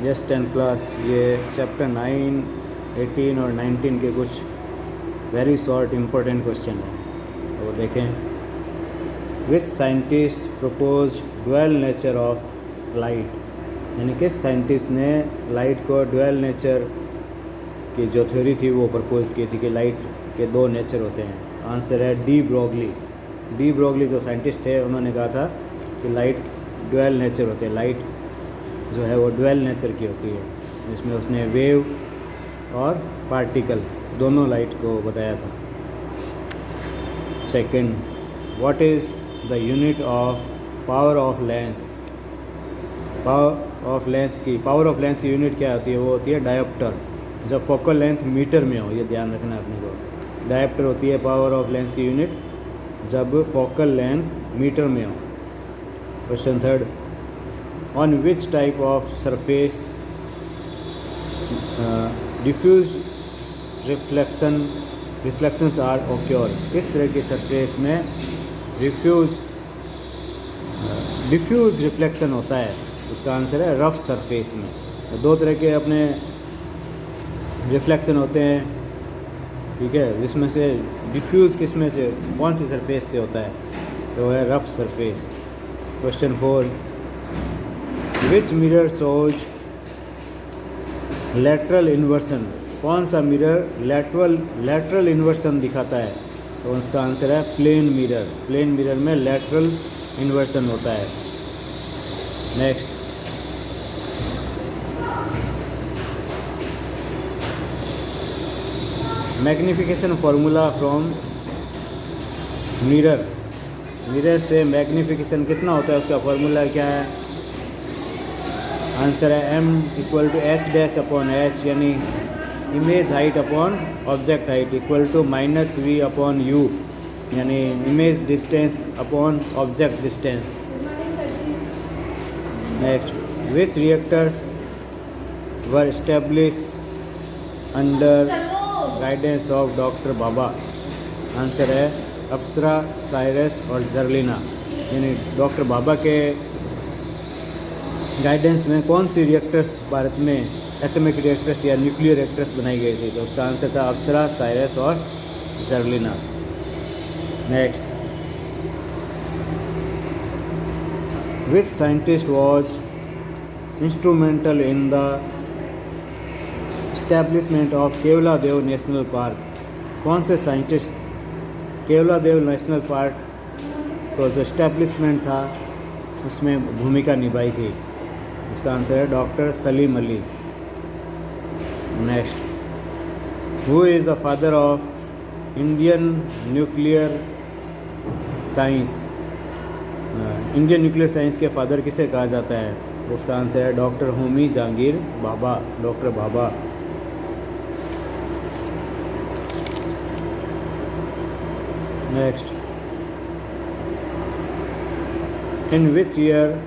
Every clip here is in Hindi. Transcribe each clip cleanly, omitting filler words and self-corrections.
यस 10th क्लास, ये चैप्टर 9, 18 और 19 के कुछ वेरी शॉर्ट इम्पोर्टेंट क्वेश्चन है, तो वो देखें। Which scientist propose dual nature of light, यानी किस साइंटिस्ट ने लाइट को ड्वेल नेचर की जो थ्योरी थी वो प्रपोज की थी कि लाइट के दो नेचर होते हैं। आंसर है डी ब्रोगली। डी ब्रोगली जो साइंटिस्ट थे उन्होंने कहा था कि लाइट ड्वेल नेचर होते हैं, लाइट जो है वो ड्वेल नेचर की होती है, जिसमें उसने वेव और पार्टिकल दोनों लाइट को बताया था। Second, what is the unit of power of lens. Power of lens की यूनिट क्या होती है? वो होती है डायोप्टर। जब फोकल लेंथ मीटर में हो, ये ध्यान रखना अपने को। डायोप्टर होती है पावर ऑफ लेंस की यूनिट जब फोकल लेंथ मीटर में हो। Question third, on which type of surface diffuse reflections are occur. इस तरह की सरफेस में डिफ्यूज रिफ्लेक्शन होता है, उसका आंसर है रफ सरफेस में। तो दो तरह के अपने रिफ्लेक्शन होते हैं, ठीक है, जिसमें से डिफ्यूज़ किस में से, कौन सी सरफेस से होता है, तो है रफ सरफेस। क्वेश्चन 4, विच मिरर शोज लेटरल इन्वर्सन। कौन सा मिरर लेटरल इन्वर्सन दिखाता है? तो उसका आंसर है प्लेन मिरर। प्लेन मिरर में लेटरल इन्वर्सन होता है। Next, magnification formula from mirror से मैग्निफिकेशन कितना होता है, उसका फार्मूला क्या है? आंसर है m equal to H dash upon H, यानी image height upon object height equal to minus V upon U, यानी image distance upon object distance. Next, which reactors were established under guidance of doctor Bhabha. Answer है अप्सरा, साइरस और जर्लिना, यानी डॉक्टर बाबा के गाइडेंस में कौन सी रिएक्टर्स भारत में एटॉमिक रिएक्टर्स या न्यूक्लियर रिएक्टर्स बनाई गई थी? तो उसका आंसर था अप्सरा, साइरस और Zerlina. Next, which scientist was instrumental in the establishment of Keoladeo national park. कौन से साइंटिस्ट केवलादेव नेशनल पार्क को जो एस्टैब्लिशमेंट था उसमें भूमिका निभाई थी? उसका आंसर है doctor Salim Ali. Next, who is the father of Indian nuclear science. Indian nuclear science के फादर किसे कहा जाता है? उसका आंसर है doctor Homi Jahangir Bhabha, doctor Bhabha. Next, in which year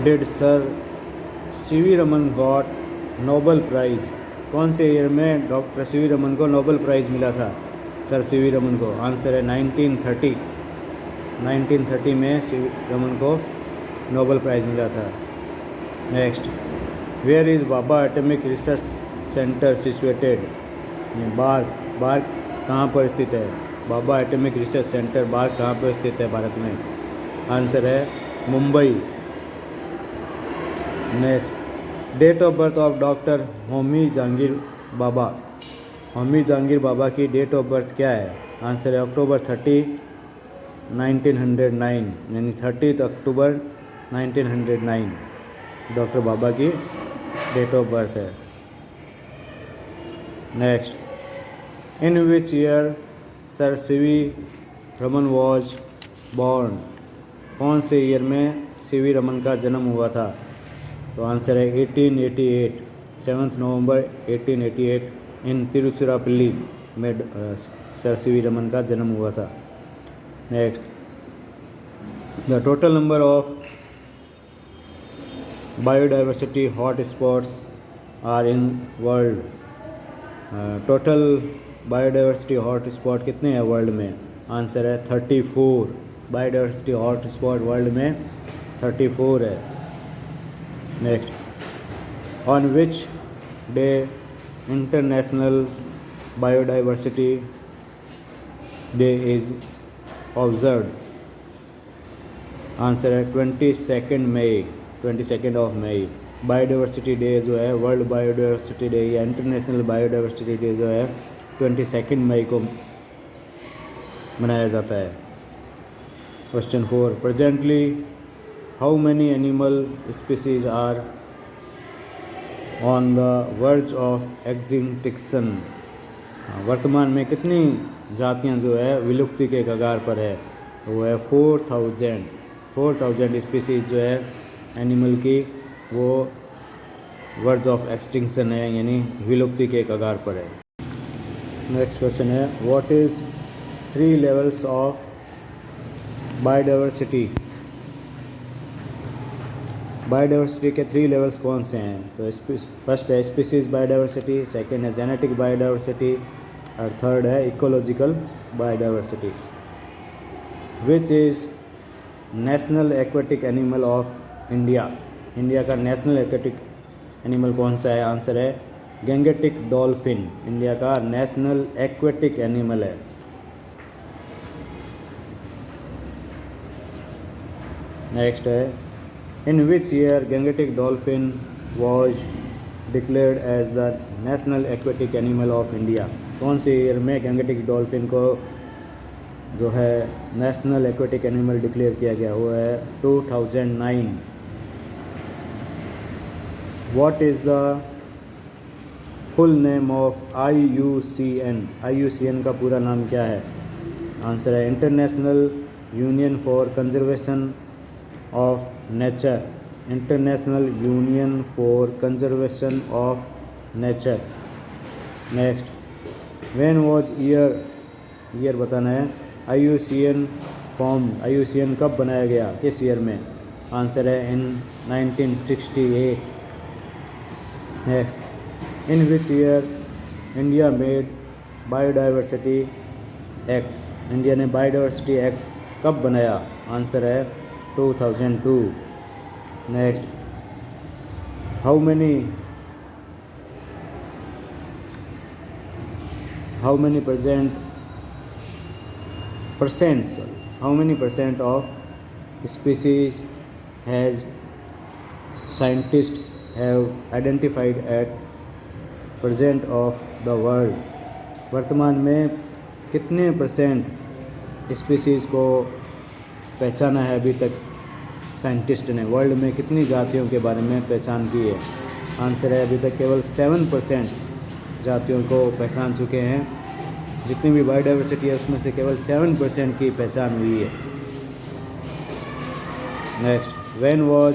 did sir CV Raman got Nobel prize. कौन से ईयर में डॉक्टर सीवी रमन को नोबेल प्राइज़ मिला था, सर सीवी रमन को? आंसर है 1930। 1930 में सीवी रमन को नोबेल प्राइज़ मिला था। Next, where is Bhabha atomic research centre situated. BARC कहाँ पर स्थित है? Bhabha atomic research centre BARC कहाँ पर स्थित है भारत में? आंसर है Mumbai. Next, date of birth of doctor Homi Jehangir Bhabha. Homi Jehangir Bhabha की डेट ऑफ बर्थ क्या है? आंसर है अक्टूबर 30, 1909, यानी 30 अक्टूबर 1909 डॉक्टर बाबा की डेट ऑफ बर्थ है। Next, in which year sir CV Raman was born. कौन से ईयर में सीवी रमन का जन्म हुआ था? तो आंसर है 1888, 7 नवंबर 1888 इन तिरुचिरापल्ली में सर सीवी रमन का जन्म हुआ था। Next, the total number of biodiversity hot spots are in world. Total biodiversity hot spot कितने हैं वर्ल्ड में? आंसर है 34। बायोडाइवर्सिटी हॉट स्पॉट वर्ल्ड में 34 है। Next, on which day international biodiversity day is observe? Answer है 22 ऑफ मई। बायोडाइवर्सिटी डे जो है, वर्ल्ड बायोडाइवर्सिटी डे या इंटरनेशनल बायोडाइवर्सिटी डे जो है 22 मई को मनाया जाता है। Question 4, presently how many animal species are on the verge of extinction? वर्तमान में कितनी जातियां जो है विलुप्ति के कगार पर है? वो है 4000 स्पीसीज जो है एनिमल की, वो वर्ज ऑफ एक्सटिंक्शन है, यानी विलुप्ति के कगार पर है। नेक्स्ट क्वेश्चन है, what is 3 levels of biodiversity? Biodiversity के 3 लेवल्स कौन से हैं? तो फर्स्ट है स्पीसीज बायोडाइवर्सिटी, सेकंड है जेनेटिक बायोडाइवर्सिटी और थर्ड है ecological biodiversity. Which is national aquatic animal of India? India का नेशनल एक्वेटिक एनिमल कौन सा है? आंसर है गैंगेटिक डॉल्फिन, इंडिया का नेशनल एक्वेटिक एनिमल है। नेक्स्ट है, in which year Gangetic dolphin was declared as the national aquatic animal of India? कौन से ईयर में गैंगेटिक डॉल्फिन को जो है नेशनल एक्वेटिक एनिमल डिक्लेयर किया गया? वो है 2009। What is the full name of IUCN? IUCN का पूरा नाम क्या है? आंसर है international union for conservation of nature, international union for conservation of nature. Next, when was year बताना है। IUCN फॉर्म, IUCN कब बनाया गया, किस ईयर में? आंसर है इन 1968। Next, in which year India made biodiversity act? India ने बायोडाइवर्सिटी एक्ट कब बनाया? आंसर है 2002। Next, how many percent of species has scientists have identified at present of the world? वर्तमान में कितने % स्पीसीज़ को पहचाना है अभी तक साइंटिस्ट ने? वर्ल्ड में कितनी जातियों के बारे में पहचान की है? आंसर है अभी तक केवल 7% जातियों को पहचान चुके हैं। जितनी भी बायोडाइवर्सिटी है उसमें से केवल 7% की पहचान हुई है। Next, when was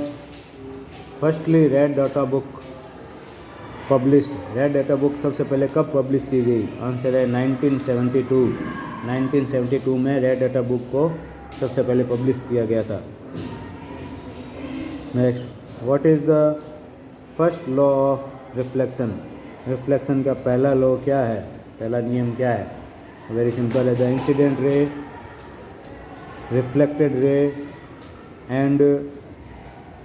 firstly red data book published? Red data book सबसे पहले कब पब्लिश की गई? आंसर है 1972 में रेड डाटा बुक को सबसे पहले पब्लिश किया गया था। Next, what is the first law of reflection? Reflection का पहला लॉ क्या है, पहला नियम क्या है? वेरी सिंपल है, the incident ray, reflected ray and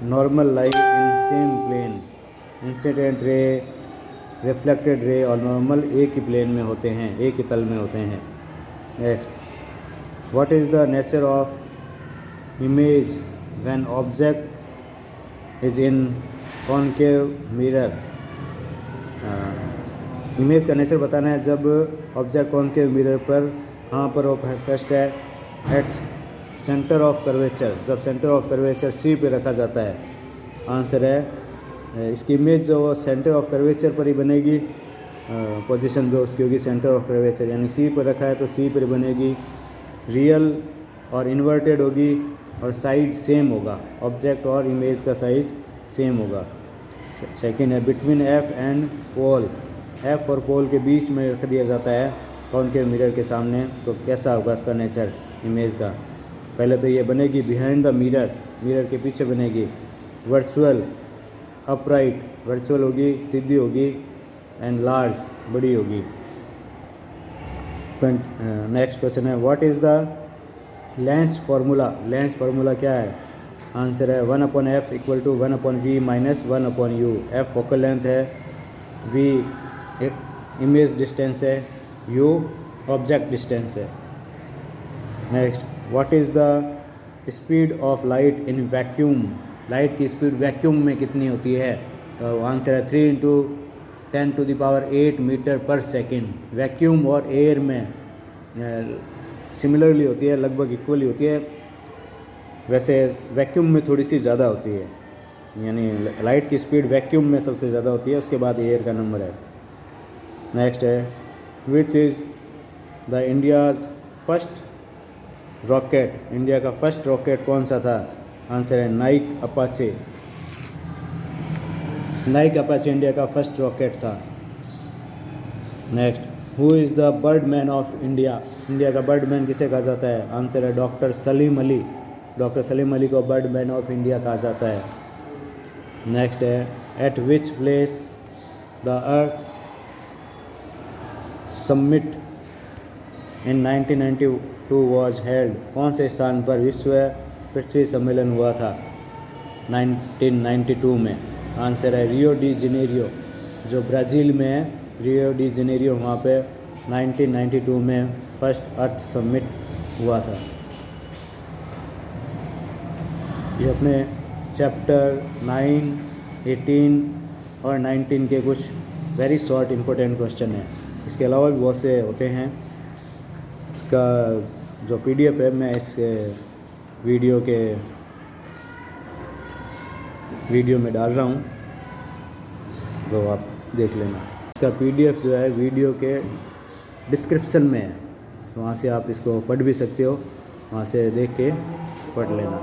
normal light in same plane. Incident ray, reflected ray और नॉर्मल एक ही प्लेन में होते हैं, एक ही तल में होते हैं। Next, what is the nature of image when object is in concave mirror? Image का नेचर बताना है जब ऑब्जेक्ट कॉनकेव मिरर पर, हाँ पर फर्स्ट है एट सेंटर ऑफ कर्वेचर, जब सेंटर ऑफ कर्वेचर सी पे रखा जाता है। आंसर है इसकी इमेज जो सेंटर ऑफ कर्वेचर पर ही बनेगी, पोजीशन जो उसकी होगी सेंटर ऑफ कर्वेचर, यानी सी पर रखा है तो सी पर बनेगी। रियल और इन्वर्टेड होगी और साइज सेम होगा, ऑब्जेक्ट और इमेज का साइज सेम होगा। सेकंड है between F and pole, F और पोल के बीच में रख दिया जाता है कॉनकेव मिरर के सामने, तो कैसा होगा इसका नेचर इमेज का? पहले तो ये बनेगी बिहाइंड द मिरर, मिरर के पीछे बनेगी। वर्चुअल, अपराइट, वर्चुअल होगी सीधी होगी, एंड लार्ज, बड़ी होगी। नेक्स्ट क्वेश्चन है what is the lens formula? Lens formula क्या है? आंसर है 1/f equal to 1/v minus 1/u। f focal length है, v इमेज डिस्टेंस है, u ऑब्जेक्ट डिस्टेंस है। Next, what is the speed of light in vacuum. Light की स्पीड वैक्यूम में कितनी होती है? तो आंसर है 3 × 10⁸ मीटर पर सेकेंड। वैक्यूम और एयर में सिमिलरली होती है, लगभग इक्वली होती है। वैसे वैक्यूम में थोड़ी सी ज़्यादा होती है, यानी लाइट की स्पीड वैक्यूम में सबसे ज़्यादा होती है, उसके बाद एयर का नंबर है। नेक्स्ट है, which is the India's first rocket. India का फर्स्ट रॉकेट कौन सा था? आंसर है Naik Apache. Naik Apache India का फर्स्ट रॉकेट था। Next, who is the Birdman of India. India का बर्डमैन किसे कहा जाता है? आंसर है डॉक्टर सलीम अली। डॉक्टर सलीम अली को बर्डमैन ऑफ इंडिया कहा जाता है। नेक्स्ट है, eight which place the earth summit in 1992 was held. कौन से स्थान पर विश्व पृथ्वी सम्मेलन हुआ था 1992 में? आंसर है रियो डी जेनेरियो, जो ब्राज़ील में है, रियो डी जेनेरियो, वहाँ पे 1992 में फर्स्ट अर्थ समिट हुआ था। ये अपने चैप्टर 9, 18 और 19 के कुछ वेरी शॉर्ट इम्पोर्टेंट क्वेश्चन हैं। इसके अलावा भी बहुत से होते हैं। इसका जो PDF है मैं इस वीडियो में डाल रहा हूँ, तो आप देख लेना। इसका PDF जो है वीडियो के डिस्क्रिप्शन में है, तो वहाँ से आप इसको पढ़ भी सकते हो, वहाँ से देख के पढ़ लेना।